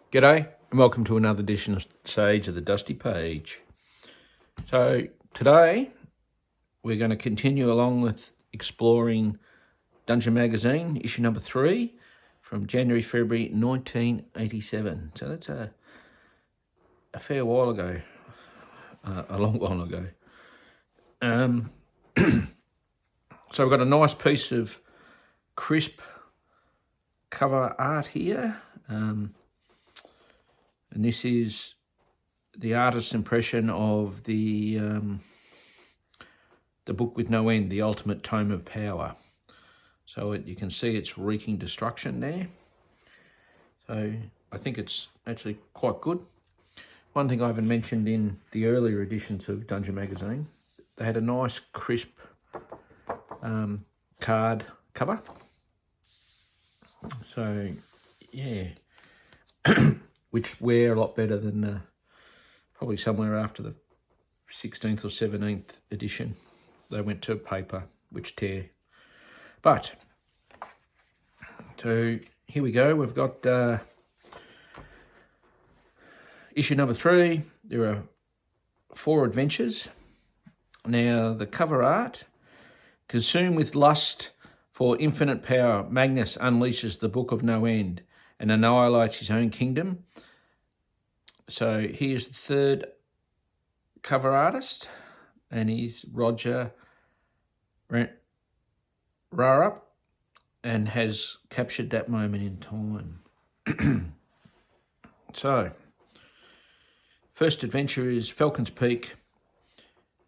G'day and welcome to another edition of Sage of the Dusty Page. So today we're going to continue along with exploring Dungeon Magazine issue number 3 from January-February 1987. So that's a fair while ago, a long while ago. So we've got a nice piece of crisp cover art here. And this is the artist's impression of the book with no end, The Ultimate Tome of Power. So you can see it's wreaking destruction there. So I think it's actually quite good. One thing I haven't mentioned in the earlier editions of Dungeon Magazine, they had a nice crisp card cover. So yeah. Which wear a lot better than probably somewhere after the 16th or 17th edition. They went to paper, which tear. But, so here we go. We've got issue number 3. There are 4 adventures. Now, the cover art, consumed with lust for infinite power, Magnus unleashes the Book of No End and annihilates his own kingdom. So here's the third cover artist, and he's Roger Rarup, and has captured that moment in time. So, first adventure is Falcon's Peak,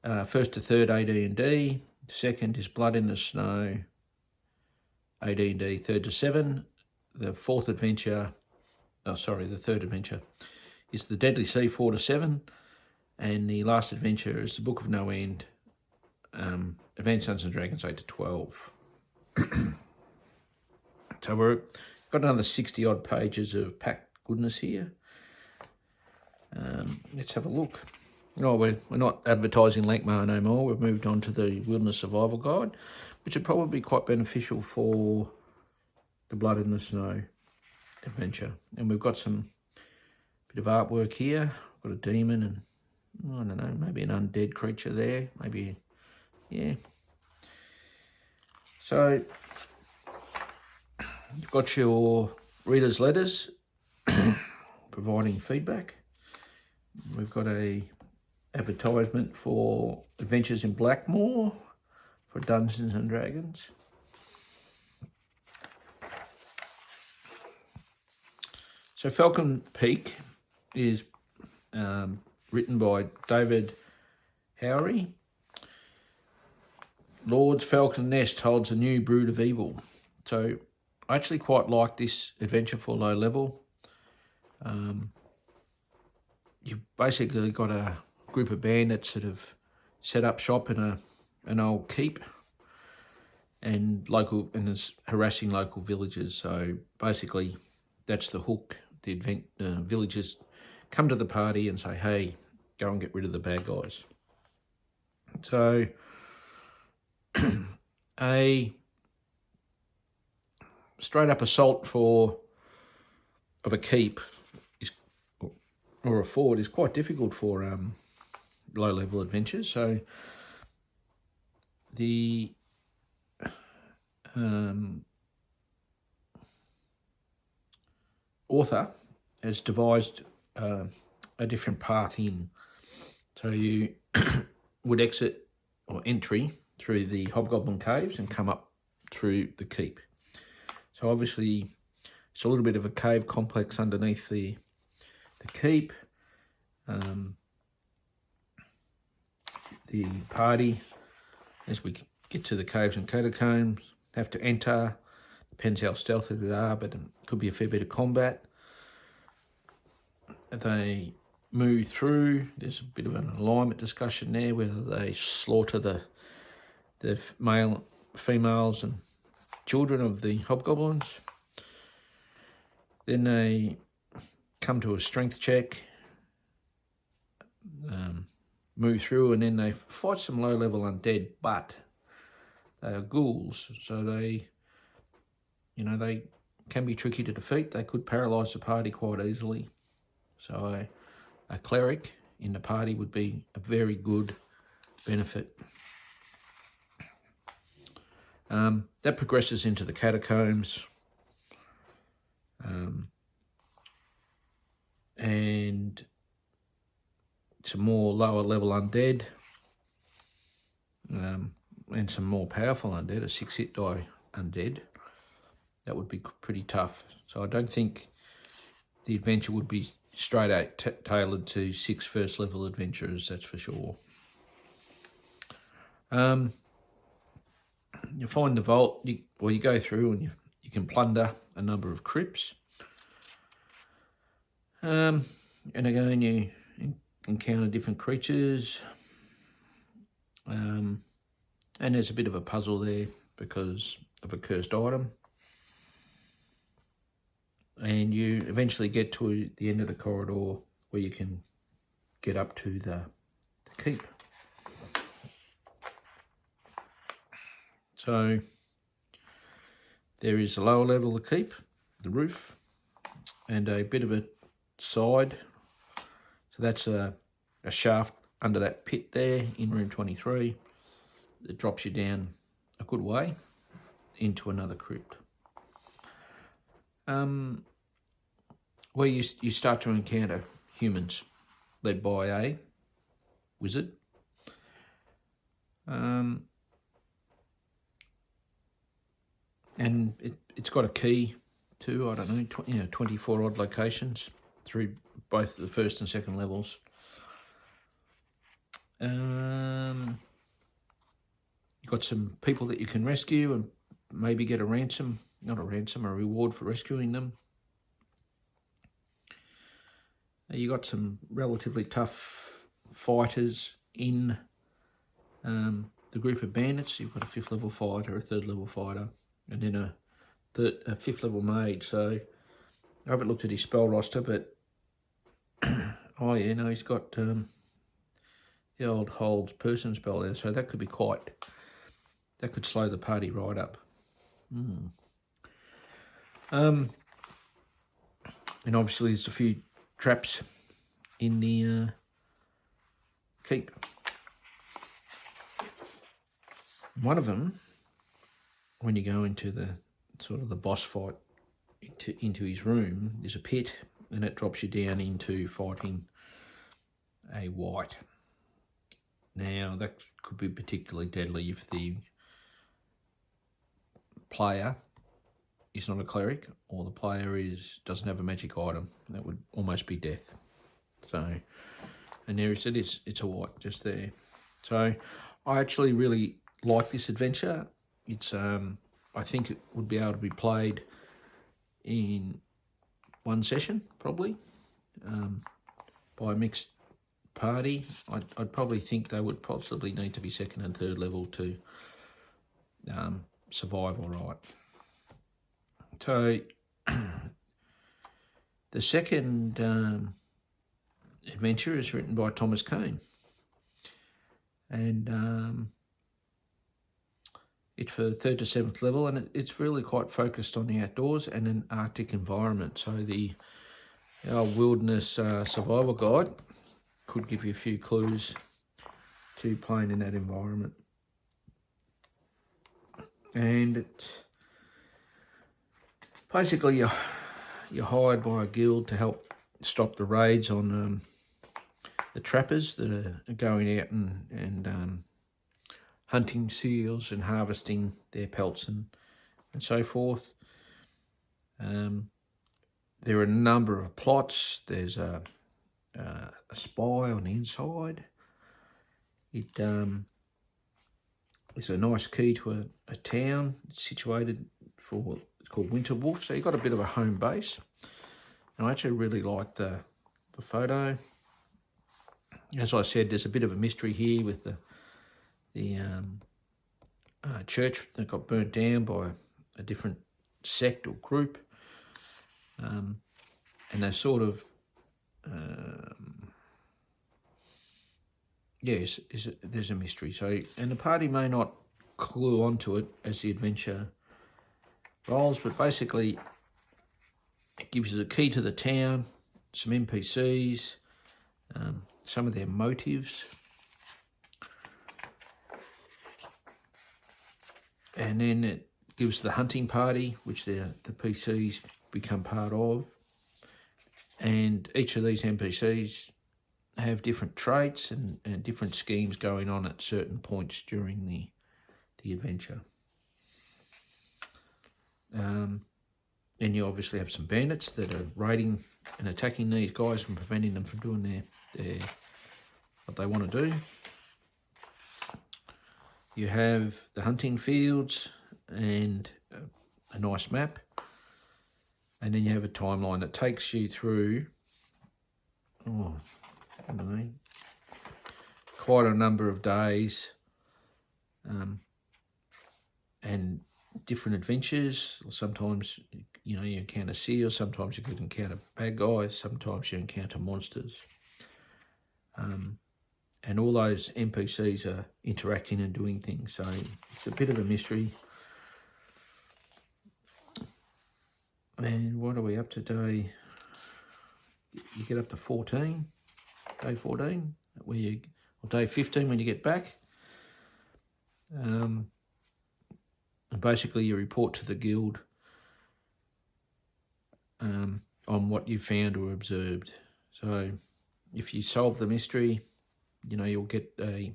1st to 3rd AD&D. Second is Blood in the Snow, AD&D 3rd to 7. The third adventure is The Deadly Sea 4 to 7, and the last adventure is The Book of No End, Advanced Dungeons and Dragons 8 to 12. So we've got another 60 odd pages of packed goodness here. Let's have a look. Oh, we're not advertising Lankmar no more. We've moved on to the Wilderness Survival Guide, which would probably be quite beneficial for the Blood in the Snow adventure. And we've got some bit of artwork here. We've got a demon and, I don't know, maybe an undead creature there. Maybe, yeah. So, you've got your readers' letters providing feedback. We've got a advertisement for Adventures in Blackmoor for Dungeons and Dragons. So Falcon Peak is written by David Howery. Lord's Falcon Nest holds a new brood of evil. So I actually quite like this adventure for low level. You've basically got a group of bandits that have set up shop in an old keep and is harassing local villagers. So basically that's the hook. The villagers come to the party and say, hey, go and get rid of the bad guys. So a straight up assault of a keep or a fort is quite difficult for low level adventures. So the author has devised a different path in. So you would exit or entry through the Hobgoblin Caves and come up through the keep. So obviously it's a little bit of a cave complex underneath the keep. The party, as we get to the caves and catacombs, have to enter. Depends how stealthy they are, but it could be a fair bit of combat. They move through. There's a bit of an alignment discussion there, whether they slaughter the females and children of the hobgoblins. Then they come to a strength check, move through, and then they fight some low-level undead, but they are ghouls, so they can be tricky to defeat. They could paralyse the party quite easily. So a cleric in the party would be a very good benefit. That progresses into the catacombs. And some more lower level undead. And some more powerful undead, a 6-hit die undead. That would be pretty tough. So I don't think the adventure would be straight out tailored to 6 first level adventurers, that's for sure. You find the vault, you go through and you can plunder a number of crypts. And again, you encounter different creatures. And there's a bit of a puzzle there because of a cursed item. And you eventually get to the end of the corridor where you can get up to the keep. So there is a lower level of the keep, the roof, and a bit of a side. So that's a shaft under that pit there in room 23 that drops you down a good way into another crypt. Where you start to encounter humans led by a wizard. And it's got a key to, I don't know, 24 odd locations through both the first and second levels. You've got some people that you can rescue and maybe get a ransom, not a ransom, a reward for rescuing them. You got some relatively tough fighters in the group of bandits. You've got a 5th level fighter, a 3rd level fighter, and then a 5th level mage. So I haven't looked at his spell roster, but oh yeah, no, he's got the old holds person spell there. So that could be that could slow the party right up. And obviously there's a few traps in the keep. One of them, when you go into the sort of the boss fight into his room, there's a pit, and it drops you down into fighting a wight. Now that could be particularly deadly if the player is not a cleric or the player doesn't have a magic item. That would almost be death. So, and there it is, it's a wight just there. So I actually really like this adventure. It's I think it would be able to be played in one session probably by a mixed party. I'd probably think they would possibly need to be 2nd and 3rd level to survive all right. So the second adventure is written by Thomas Kane, and it's for 3rd to 7th level, and it's really quite focused on the outdoors and an Arctic environment. So our wilderness survival guide could give you a few clues to playing in that environment. And it's basically you're hired by a guild to help stop the raids on the trappers that are going out and hunting seals and harvesting their pelts and so forth. There are a number of plots. There's a spy on the inside. It's a nice key to a town. It's situated it's called Winter Wolf, so you've got a bit of a home base. And I actually really like the photo. As I said, there's a bit of a mystery here with the church that got burnt down by a different sect or group. And they sort of, yes, there's a mystery. So, and the party may not clue onto it as the adventure rolls, but basically It gives you the key to the town, some NPCs, some of their motives. And then it gives the hunting party, which the PCs become part of. And each of these NPCs have different traits and different schemes going on at certain points during the adventure. And you obviously have some bandits that are raiding and attacking these guys and preventing them from doing their what they want to do. You have the hunting fields and a nice map. And then you have a timeline that takes you through, I don't know, quite a number of days and different adventures. Sometimes, you encounter seals, sometimes you could encounter bad guys, sometimes you encounter monsters. And all those NPCs are interacting and doing things, so it's a bit of a mystery. And what are we up to day? You get up to 14, day 14, or day 15 when you get back. And basically you report to the guild on what you found or observed. So if you solve the mystery, you'll get a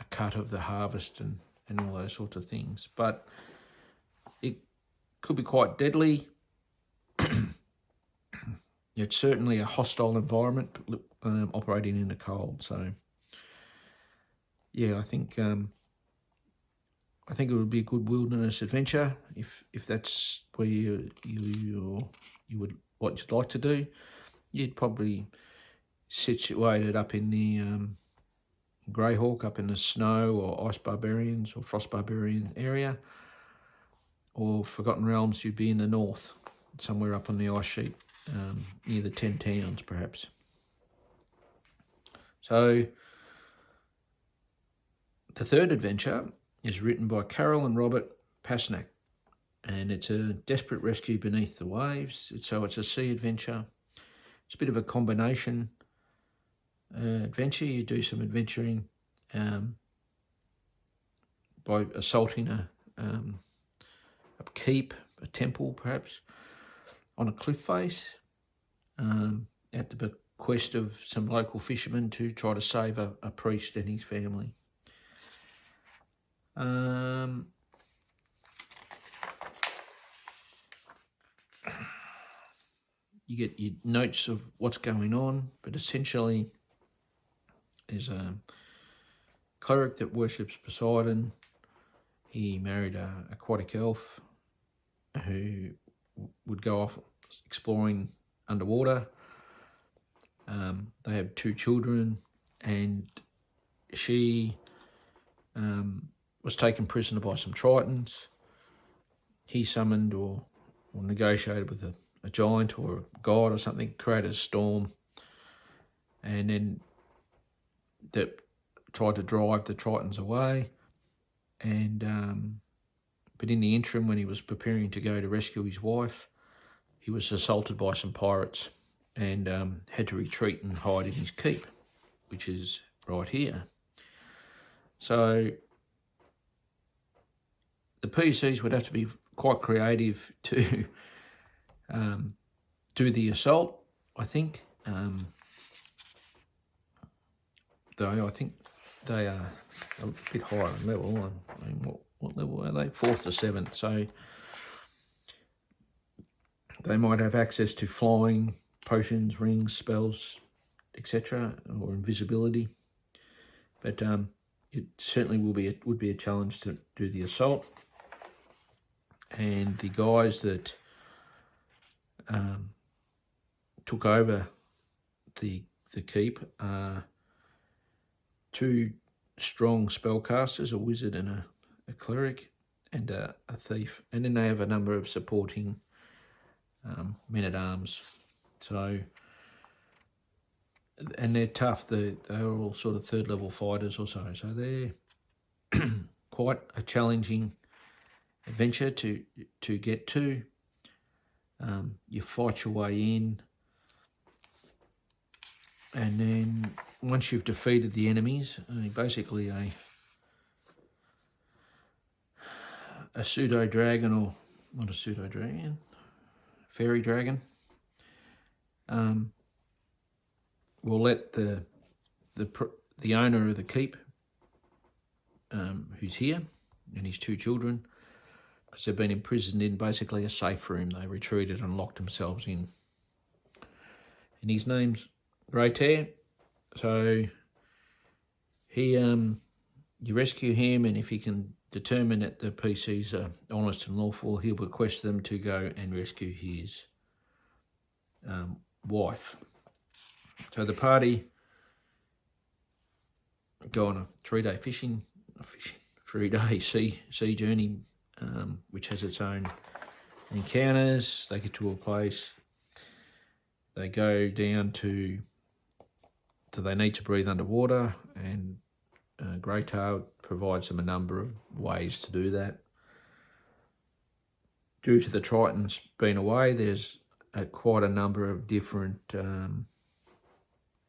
cut of the harvest and all those sorts of things. But it could be quite deadly. It's certainly a hostile environment, operating in the cold. So, yeah, I think it would be a good wilderness adventure if that's where you would what you'd like to do. You'd probably situate it up in the Greyhawk, up in the snow or ice barbarians or frost barbarian area. Or Forgotten Realms, you'd be in the north, somewhere up on the ice sheet, near the 10 Towns, perhaps. So, the third adventure is written by Carol and Robert Pasnak, and it's a desperate rescue beneath the waves. So it's a sea adventure. It's a bit of a combination adventure. You do some adventuring by assaulting a keep, a temple perhaps, on a cliff face, at the bequest of some local fishermen to try to save a priest and his family. You get your notes of what's going on, but essentially there's a cleric that worships Poseidon. He married an aquatic elf who would go off exploring underwater. They have 2 children, and she was taken prisoner by some Tritons. He summoned or negotiated with a giant or a god or something, created a storm, and then that tried to drive the Tritons away. And but in the interim, when he was preparing to go to rescue his wife, he was assaulted by some pirates and had to retreat and hide in his keep, which is right here. So the PCs would have to be quite creative to do the assault, I think. Though I think they are a bit higher in level. I mean, what level are they? 4th to 7th. So they might have access to flying, potions, rings, spells, etc., or invisibility. But it certainly would be a challenge to do the assault. And the guys that took over the keep are 2 strong spellcasters, a wizard and a cleric, and a thief. And then they have a number of supporting men-at-arms. So, and they're tough. They're all sort of 3rd level fighters or so. So they're quite a challenging adventure to get to. You fight your way in, and then once you've defeated the enemies, basically a pseudo dragon, or not a pseudo dragon, fairy dragon, will let the owner of the keep, who's here, and his 2 children, because they've been imprisoned in basically a safe room. They retreated and locked themselves in. And his name's Greytear. So he, you rescue him, and if he can determine that the PCs are honest and lawful, he'll request them to go and rescue his wife. So the party go on a 3-day three-day sea journey, which has its own encounters. They get to a place. They go down to they need to breathe underwater, and Greytail provides them a number of ways to do that. Due to the Tritons being away, there's quite a number of different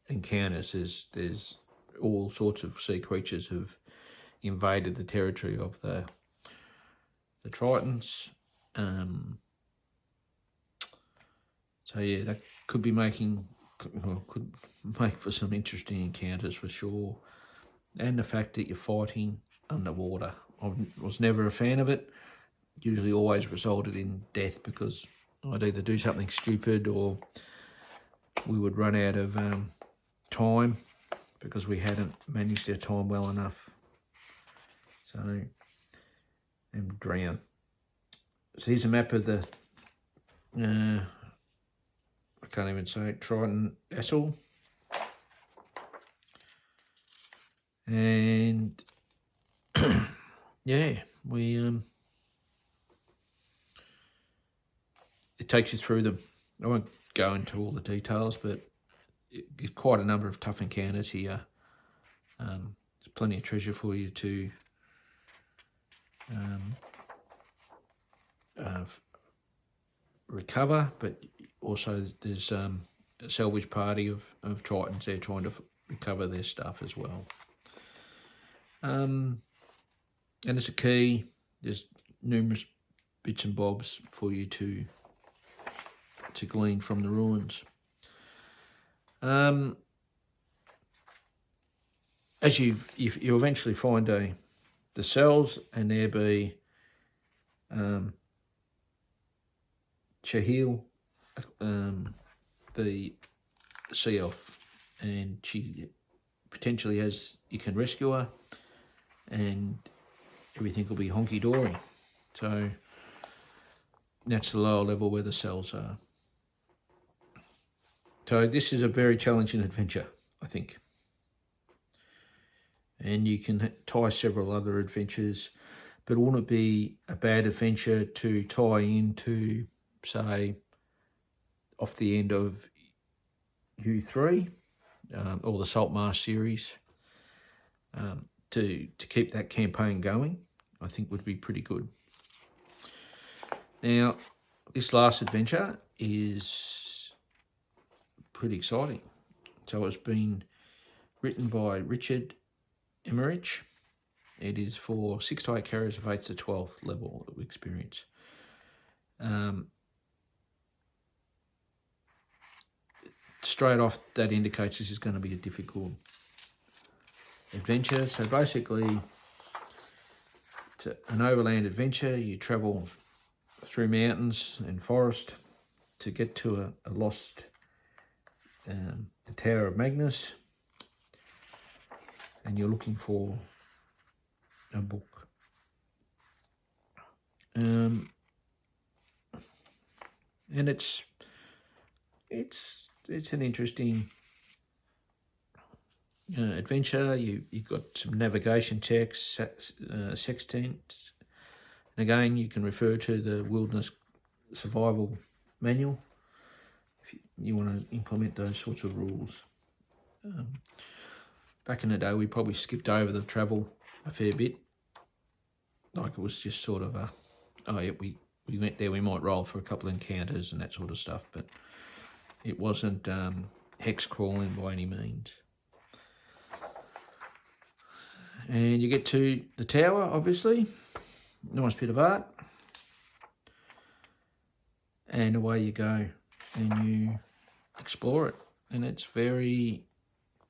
encounters. There's all sorts of sea creatures have invaded the territory of the Tritons. So yeah, that could make for some interesting encounters for sure. And the fact that you're fighting underwater. I was never a fan of it. Usually always resulted in death, because I'd either do something stupid or we would run out of time because we hadn't managed our time well enough. So, and drown. So here's a map of the, I can't even say it, Triton Vessel. And yeah, it takes you through them. I won't go into all the details, but it's quite a number of tough encounters here. There's plenty of treasure for you to recover, but also there's a salvage party of Tritons there trying to recover their stuff as well. And it's a key. There's numerous bits and bobs for you to glean from the ruins. As you eventually find the cells, and there be Chahil, the sea elf, and she potentially you can rescue her, and everything will be honky-dory. So that's the lower level where the cells are. So this is a very challenging adventure, I think. And you can tie several other adventures, but wouldn't it be a bad adventure to tie into, say, off the end of U3 or the Saltmarsh series, to keep that campaign going? I think would be pretty good. Now, this last adventure is pretty exciting. So it's been written by Richard Emmerich. It is for 6 to 8 carriers of 8th to 12th level of experience. Straight off, that indicates this is going to be a difficult adventure. So basically, it's an overland adventure. You travel through mountains and forest to get to a lost, the Tower of Magnus, and you're looking for a book. And it's an interesting adventure. You've got some navigation checks, sextants, and again you can refer to the Wilderness Survival Manual if you want to implement those sorts of rules. Back in the day, we probably skipped over the travel a fair bit. Like it was just sort of we we went there, we might roll for a couple of encounters and that sort of stuff, but it wasn't hex crawling by any means. And you get to the tower, obviously. Nice bit of art. And away you go. And you explore it. And it's very,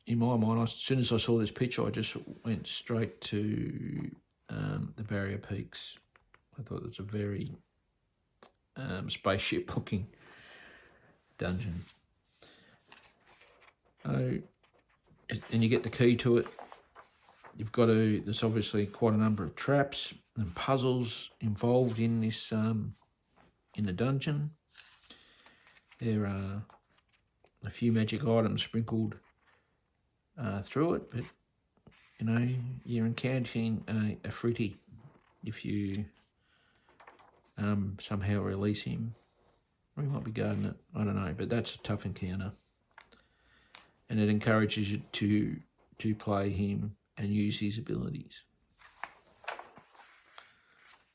in my mind, as soon as I saw this picture, I just went straight to the Barrier Peaks. I thought it was a very spaceship-looking dungeon. And you get the key to it. You've got to, there's obviously quite a number of traps and puzzles involved in this, in the dungeon. There are a few magic items sprinkled through it, but, you know, you're encountering a fruity if you somehow release him. Or he might be guarding it, I don't know, but that's a tough encounter. And it encourages you to play him and use his abilities.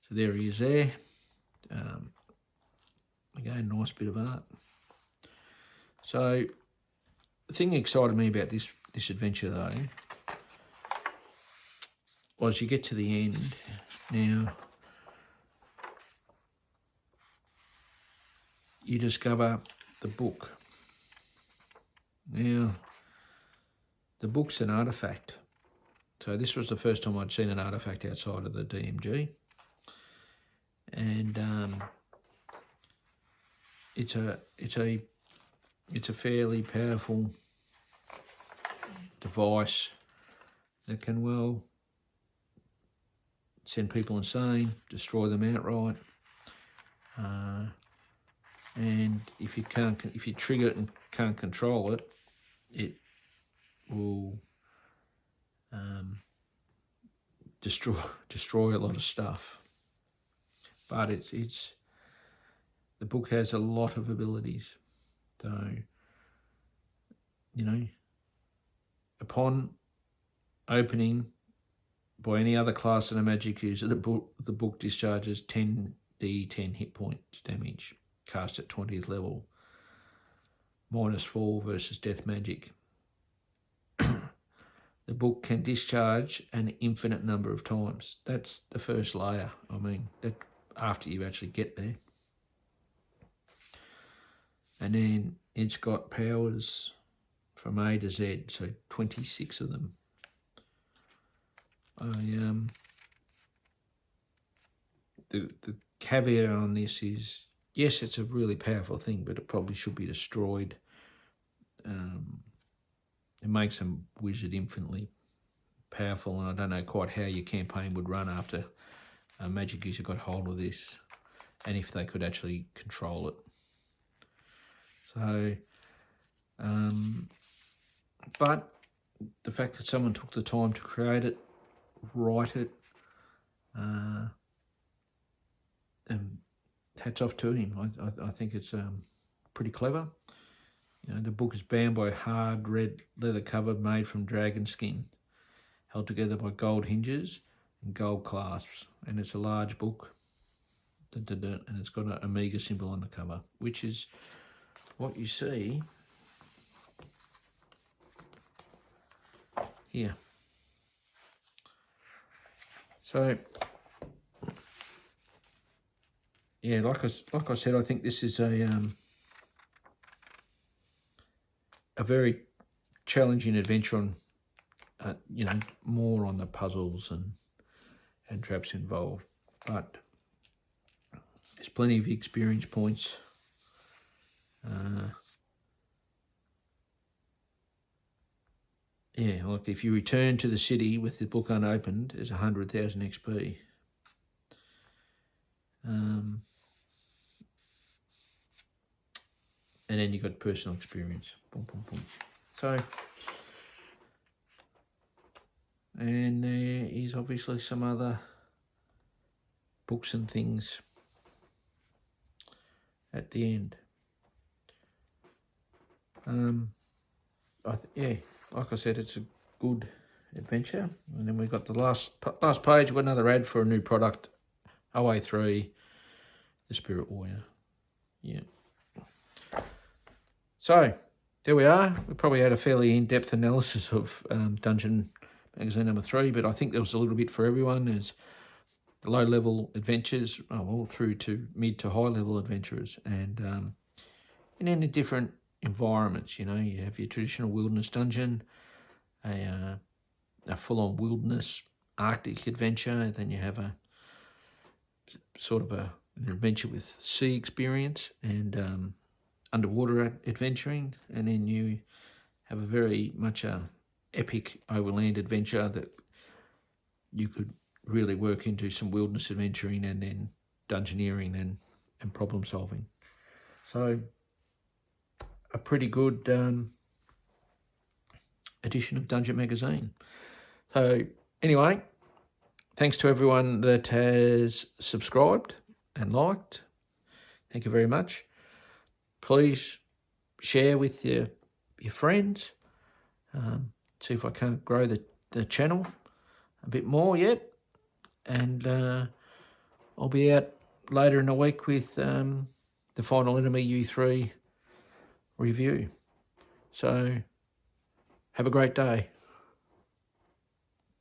So there he is there. Again, nice bit of art. So the thing that excited me about this adventure though was you get to the end. Now you discover the book. Now the book's an artifact. So this was the first time I'd seen an artifact outside of the DMG, and it's a fairly powerful device that can well send people insane, destroy them outright, and if you trigger it and can't control it, it will destroy a lot of stuff. But it's the book has a lot of abilities. So, you know, upon opening by any other class of a magic user, the book discharges 10d10 hit points damage cast at 20th level, -4 versus death magic. The book can discharge an infinite number of times. That's the first layer. I mean, that after you actually get there. And then it's got powers from A to Z, so 26 of them. The caveat on this is, yes, it's a really powerful thing, but it probably should be destroyed. It makes a wizard infinitely powerful, and I don't know quite how your campaign would run after a magic user got hold of this, and if they could actually control it. So, but the fact that someone took the time to create it, write it, and hats off to him. I think it's pretty clever. You know, the book is bound by a hard red leather cover made from dragon skin, held together by gold hinges and gold clasps, and it's a large book. And it's got an Omega symbol on the cover, which is what you see here. So, yeah, like I said, I think this is a very challenging adventure on, you know, more on the puzzles and traps involved, but there's plenty of experience points. Yeah, like if you return to the city with the book unopened, there's 100,000 XP. And then you've got personal experience. Boom, boom, boom. So, and there is obviously some other books and things at the end. Yeah, like I said, it's a good adventure. And then we've got the last page. We've got another ad for a new product, OA3. the Spirit Warrior. Yeah. So, there we are. We probably had a fairly in-depth analysis of Dungeon Magazine number 3, but I think there was a little bit for everyone. There's the low-level adventures, all through to mid to high-level adventurers, and in the different environments. You have your traditional wilderness dungeon, a full-on wilderness Arctic adventure, then you have a sort of an adventure with sea experience and underwater adventuring, and then you have a very much a epic overland adventure that you could really work into some wilderness adventuring and then dungeoneering and problem solving. So a pretty good edition of Dungeon Magazine. So anyway, thanks to everyone that has subscribed and liked. Thank you very much. Please share with your friends. See if I can't grow the channel a bit more yet. And I'll be out later in the week with the Final Enemy U3 review. So have a great day.